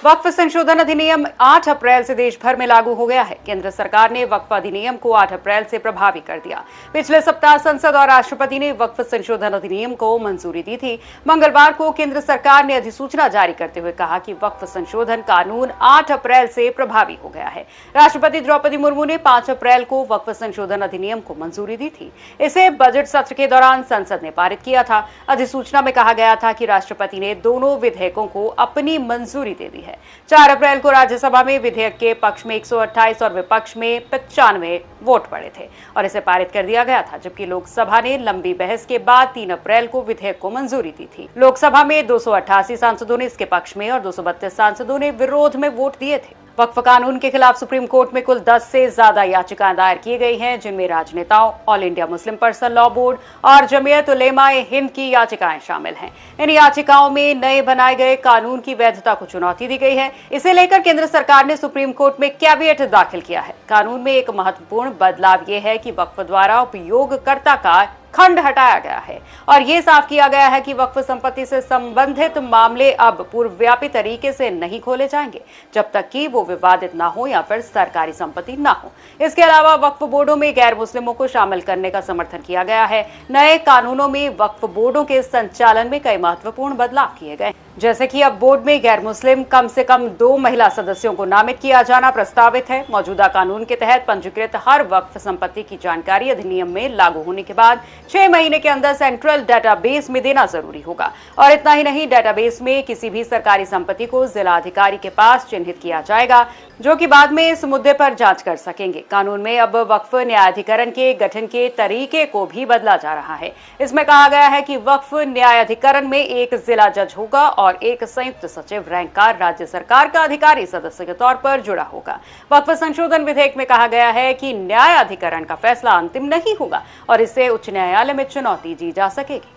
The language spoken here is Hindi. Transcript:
वक्फ संशोधन अधिनियम 8 अप्रैल से देश भर में लागू हो गया है। केंद्र सरकार ने वक्फ अधिनियम को 8 अप्रैल से प्रभावी कर दिया। पिछले सप्ताह संसद और राष्ट्रपति ने वक्फ संशोधन अधिनियम को मंजूरी दी थी। मंगलवार को केंद्र सरकार ने अधिसूचना जारी करते हुए कहा कि वक्फ संशोधन कानून 8 अप्रैल से प्रभावी हो गया है। राष्ट्रपति द्रौपदी मुर्मू ने 5 अप्रैल को वक्फ संशोधन अधिनियम को मंजूरी दी थी। इसे बजट सत्र के दौरान संसद ने पारित किया था। अधिसूचना में कहा गया था कि राष्ट्रपति ने दोनों विधेयकों को अपनी मंजूरी दे दी है। 4 अप्रैल को राज्यसभा में विधेयक के पक्ष में 128 और विपक्ष में 95 वोट पड़े थे और इसे पारित कर दिया गया था, जबकि लोकसभा ने लंबी बहस के बाद 3 अप्रैल को विधेयक को मंजूरी दी थी। लोकसभा में 288 सांसदों ने इसके पक्ष में और 232 सांसदों ने विरोध में वोट दिए थे। वक्फ कानून के खिलाफ सुप्रीम कोर्ट में कुल 10 से ज्यादा याचिकाएं दायर की गई हैं, जिनमें राजनेताओं, all India Muslim person law board और जमीयत उलेमा-ए हिंद की याचिकाएं शामिल हैं। इन याचिकाओं में नए बनाए गए कानून की वैधता को चुनौती दी गई है। इसे लेकर केंद्र सरकार ने सुप्रीम कोर्ट में कैविएट दाखिल किया है। कानून में एक महत्वपूर्ण बदलाव यह है कि वक्फ द्वारा उपयोगकर्ता का खंड हटाया गया है और यह साफ किया गया है कि वक्फ संपत्ति से संबंधित मामले अब पूर्वव्यापी तरीके से नहीं खोले जाएंगे, जब तक कि वो विवादित ना हो या फिर सरकारी संपत्ति ना हो। इसके अलावा वक्फ बोर्डों में गैर मुस्लिमों को शामिल करने का समर्थन किया गया है। नए कानूनों में वक्फ बोर्डों के संचालन में कई महत्वपूर्ण बदलाव किए गए, जैसे कि अब बोर्ड में गैर मुस्लिम कम से कम 2 महिला सदस्यों को नामित किया जाना प्रस्तावित है। मौजूदा कानून के तहत पंजीकृत हर वक्फ संपत्ति की जानकारी अधिनियम में लागू होने के बाद 6 महीने के अंदर सेंट्रल डेटाबेस में देना जरूरी होगा। और इतना ही नहीं, डेटाबेस में किसी भी सरकारी संपत्ति को जिला अधिकारी के पास चिन्हित किया जाएगा, जो कि बाद में इस मुद्दे पर जांच कर सकेंगे। कानून में अब वक्फ न्यायाधिकरण के गठन के तरीके को भी बदला जा रहा है। इसमें कहा गया है कि वक्फ न्यायाधिकरण में एक जिला जज होगा और एक संयुक्त सचिव रैंक का राज्य सरकार का अधिकारी सदस्य के तौर पर जुड़ा होगा। वक्फ संशोधन विधेयक में कहा गया है कि न्यायाधिकरण का फैसला अंतिम नहीं होगा और इससे उच्च न्यायालय में चुनौती दी जा सकेगी।